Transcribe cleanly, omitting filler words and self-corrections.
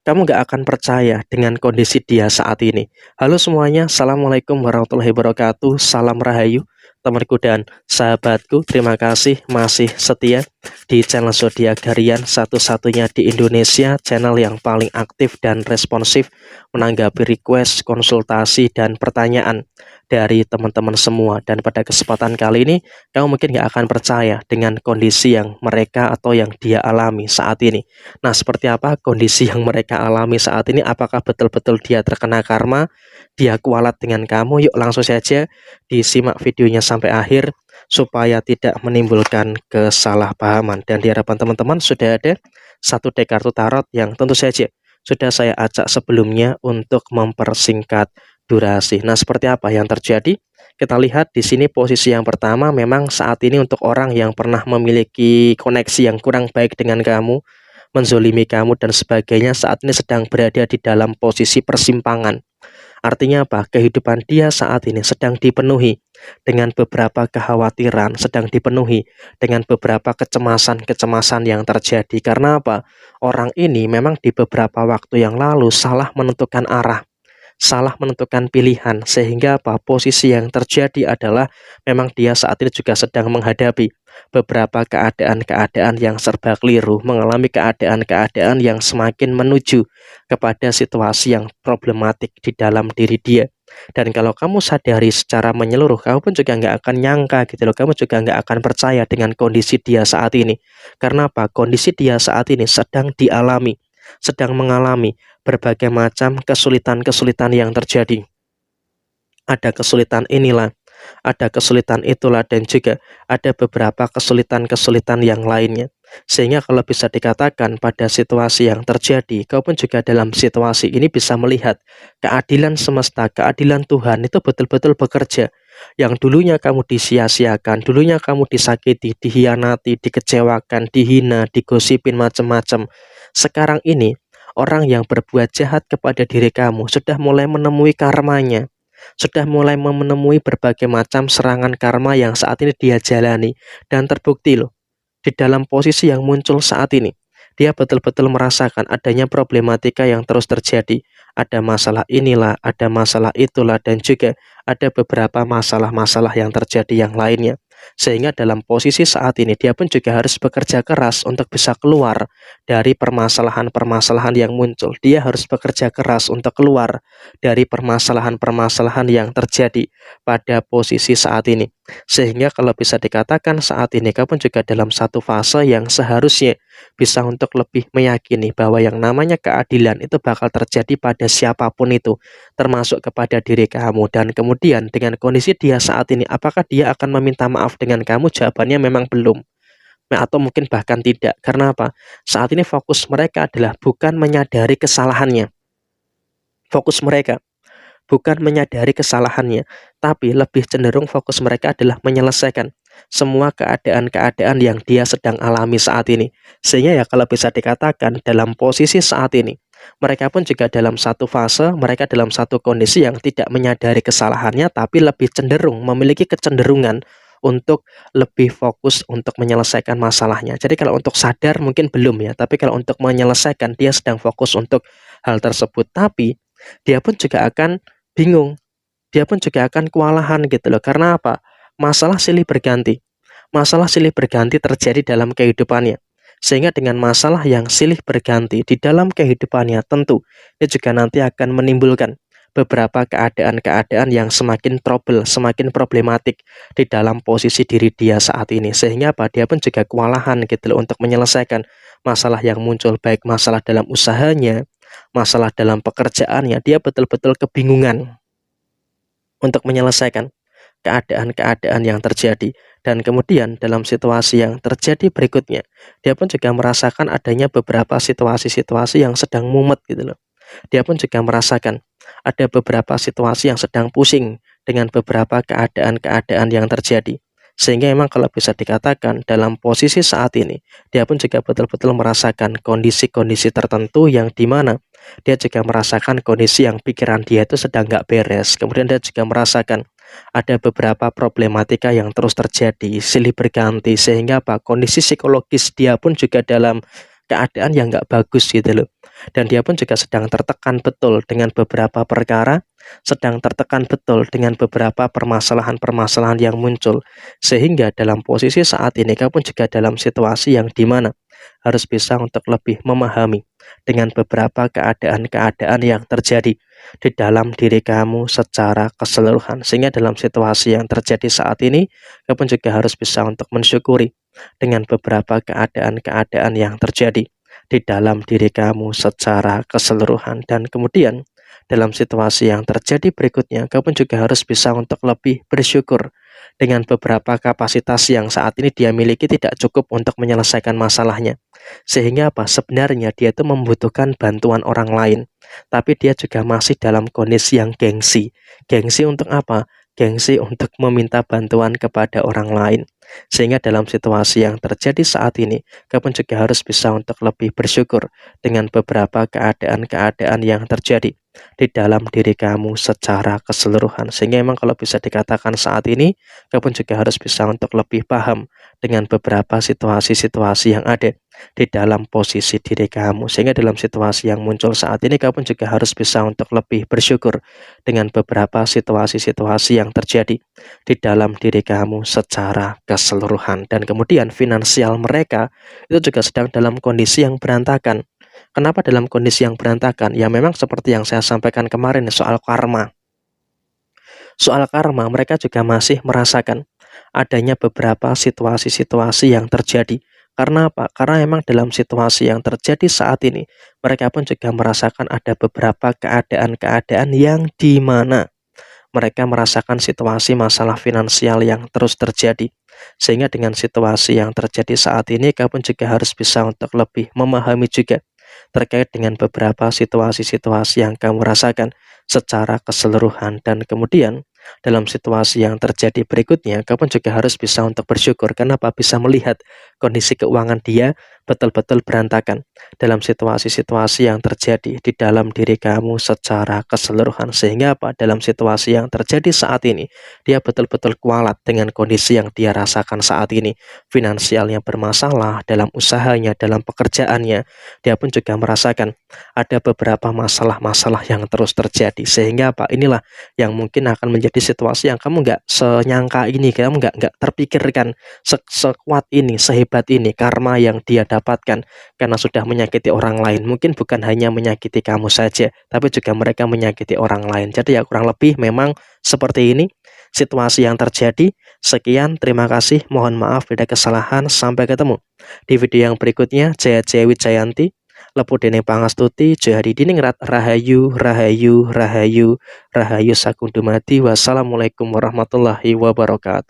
kamu nggak akan percaya dengan kondisi dia saat ini. Halo semuanya, Assalamualaikum warahmatullahi wabarakatuh. Salam Rahayu, temanku dan sahabatku. Terima kasih masih setia di channel Zodiak Harian, satu-satunya di Indonesia, channel yang paling aktif dan responsif menanggapi request, konsultasi, dan pertanyaan dari teman-teman semua. Dan pada kesempatan kali ini, kamu mungkin nggak akan percaya dengan kondisi yang mereka atau yang dia alami saat ini. Nah, seperti apa kondisi yang mereka alami saat ini? Apakah betul-betul dia terkena karma? Dia kualat dengan kamu? Yuk langsung saja disimak videonya sampai akhir supaya tidak menimbulkan kesalahpahaman. Dan di hadapan teman-teman sudah ada satu deck kartu tarot yang tentu saja sudah saya acak sebelumnya untuk mempersingkat durasi. Nah, seperti apa yang terjadi? Kita lihat di sini posisi yang pertama, memang saat ini untuk orang yang pernah memiliki koneksi yang kurang baik dengan kamu, menzolimi kamu dan sebagainya, saat ini sedang berada di dalam posisi persimpangan. Artinya apa? Kehidupan dia saat ini sedang dipenuhi dengan beberapa kekhawatiran, sedang dipenuhi dengan beberapa kecemasan-kecemasan yang terjadi. Karena apa? Orang ini memang di beberapa waktu yang lalu salah menentukan arah, salah menentukan pilihan, sehingga apa? Posisi yang terjadi adalah memang dia saat ini juga sedang menghadapi beberapa keadaan-keadaan yang serba keliru, mengalami keadaan-keadaan yang semakin menuju kepada situasi yang problematik di dalam diri dia. Dan kalau kamu sadari secara menyeluruh, kamu pun juga nggak akan nyangka gitu loh, kamu juga nggak akan percaya dengan kondisi dia saat ini. Karena apa? Kondisi dia saat ini sedang dialami, sedang mengalami berbagai macam kesulitan-kesulitan yang terjadi. Ada kesulitan inilah, ada kesulitan itulah, dan juga ada beberapa kesulitan-kesulitan yang lainnya. Sehingga kalau bisa dikatakan pada situasi yang terjadi, kau pun juga dalam situasi ini bisa melihat keadilan semesta, keadilan Tuhan itu betul-betul bekerja. Yang dulunya kamu disia-siakan, dulunya kamu disakiti, dihianati, dikecewakan, dihina, digosipin macam-macam. Sekarang ini, orang yang berbuat jahat kepada diri kamu sudah mulai menemui karmanya, sudah mulai menemui berbagai macam serangan karma yang saat ini dia jalani. Dan terbukti loh, di dalam posisi yang muncul saat ini, dia betul-betul merasakan adanya problematika yang terus terjadi. Ada masalah inilah, ada masalah itulah, dan juga ada beberapa masalah-masalah yang terjadi yang lainnya. Sehingga dalam posisi saat ini dia pun juga harus bekerja keras untuk bisa keluar dari permasalahan-permasalahan yang muncul. Dia harus bekerja keras untuk keluar dari permasalahan-permasalahan yang terjadi pada posisi saat ini. Sehingga kalau bisa dikatakan saat ini kamu juga dalam satu fase yang seharusnya bisa untuk lebih meyakini bahwa yang namanya keadilan itu bakal terjadi pada siapapun itu, termasuk kepada diri kamu. Dan kemudian dengan kondisi dia saat ini, apakah dia akan meminta maaf dengan kamu? Jawabannya memang belum, atau mungkin bahkan tidak. Karena apa? Saat ini fokus mereka adalah bukan menyadari kesalahannya. Fokus mereka bukan menyadari kesalahannya, tapi lebih cenderung fokus mereka adalah menyelesaikan semua keadaan-keadaan yang dia sedang alami saat ini. Sehingga ya kalau bisa dikatakan dalam posisi saat ini, mereka pun juga dalam satu fase, mereka dalam satu kondisi yang tidak menyadari kesalahannya, tapi lebih cenderung memiliki kecenderungan untuk lebih fokus untuk menyelesaikan masalahnya. Jadi kalau untuk sadar mungkin belum ya, tapi kalau untuk menyelesaikan dia sedang fokus untuk hal tersebut. Tapi dia pun juga akan bingung, dia pun juga akan kewalahan gitu loh. Karena apa? Masalah silih berganti. Masalah silih berganti terjadi dalam kehidupannya. Sehingga dengan masalah yang silih berganti di dalam kehidupannya, tentu dia juga nanti akan menimbulkan beberapa keadaan-keadaan yang semakin trouble, semakin problematik di dalam posisi diri dia saat ini. Sehingga apa? Dia pun juga kewalahan gitu loh untuk menyelesaikan masalah yang muncul, baik masalah dalam usahanya, masalah dalam pekerjaannya. Dia betul-betul kebingungan untuk menyelesaikan keadaan-keadaan yang terjadi. Dan kemudian dalam situasi yang terjadi berikutnya, dia pun juga merasakan adanya beberapa situasi-situasi yang sedang mumet gitu loh. Dia pun juga merasakan ada beberapa situasi yang sedang pusing dengan beberapa keadaan-keadaan yang terjadi. Sehingga memang kalau bisa dikatakan dalam posisi saat ini, dia pun juga betul-betul merasakan kondisi-kondisi tertentu yang dimana dia juga merasakan kondisi yang pikiran dia itu sedang nggak beres. Kemudian dia juga merasakan ada beberapa problematika yang terus terjadi, silih berganti. Sehingga apa? Kondisi psikologis dia pun juga dalam keadaan yang nggak bagus gitu loh. Dan dia pun juga sedang tertekan betul dengan beberapa perkara, sedang tertekan betul dengan beberapa permasalahan-permasalahan yang muncul. Sehingga dalam posisi saat ini kamu pun juga dalam situasi yang dimana harus bisa untuk lebih memahami dengan beberapa keadaan-keadaan yang terjadi di dalam diri kamu secara keseluruhan. Sehingga dalam situasi yang terjadi saat ini, kamu pun juga harus bisa untuk mensyukuri dengan beberapa keadaan-keadaan yang terjadi di dalam diri kamu secara keseluruhan. Dan kemudian dalam situasi yang terjadi berikutnya, kamu pun juga harus bisa untuk lebih bersyukur dengan beberapa kapasitas yang saat ini dia miliki tidak cukup untuk menyelesaikan masalahnya. Sehingga apa? Sebenarnya dia itu membutuhkan bantuan orang lain, tapi dia juga masih dalam kondisi yang gengsi. Gengsi untuk apa? Gengsi untuk meminta bantuan kepada orang lain. Sehingga dalam situasi yang terjadi saat ini, kamu juga harus bisa untuk lebih bersyukur dengan beberapa keadaan-keadaan yang terjadi di dalam diri kamu secara keseluruhan. Sehingga memang kalau bisa dikatakan saat ini, kamu juga harus bisa untuk lebih paham dengan beberapa situasi-situasi yang ada di dalam posisi diri kamu. Sehingga dalam situasi yang muncul saat ini, kamu juga harus bisa untuk lebih bersyukur dengan beberapa situasi-situasi yang terjadi di dalam diri kamu secara keseluruhan. Dan kemudian finansial mereka itu juga sedang dalam kondisi yang berantakan. Kenapa dalam kondisi yang berantakan? Ya memang seperti yang saya sampaikan kemarin soal karma. Soal karma, mereka juga masih merasakan adanya beberapa situasi-situasi yang terjadi. Karena apa? Karena memang dalam situasi yang terjadi saat ini, mereka pun juga merasakan ada beberapa keadaan-keadaan yang di mana mereka merasakan situasi masalah finansial yang terus terjadi. Sehingga dengan situasi yang terjadi saat ini, kamu pun juga harus bisa untuk lebih memahami juga terkait dengan beberapa situasi-situasi yang kamu rasakan secara keseluruhan. Dan kemudian dalam situasi yang terjadi berikutnya, kamu juga harus bisa untuk bersyukur. Kenapa? Bisa melihat kondisi keuangan dia betul-betul berantakan dalam situasi-situasi yang terjadi di dalam diri kamu secara keseluruhan. Sehingga apa? Dalam situasi yang terjadi saat ini, dia betul-betul kualat dengan kondisi yang dia rasakan saat ini. Finansialnya bermasalah, dalam usahanya, dalam pekerjaannya, dia pun juga merasakan ada beberapa masalah-masalah yang terus terjadi. Sehingga apa? Inilah yang mungkin akan menjadi situasi yang kamu nggak senyangka ini, kamu nggak terpikirkan sekuat ini, sehebat ini karma yang dia dapatkan karena sudah menyakiti orang lain. Mungkin bukan hanya menyakiti kamu saja, tapi juga mereka menyakiti orang lain. Jadi ya kurang lebih memang seperti ini situasi yang terjadi. Sekian, terima kasih, mohon maaf bila kesalahan. Sampai ketemu di video yang berikutnya. Jaya Jaya Wijayanti, Lepu Dene Pangastuti, Jaya Diningrat, Rahayu, Rahayu, Rahayu, Rahayu Sagung Dumadi. Wassalamualaikum warahmatullahi wabarakatuh.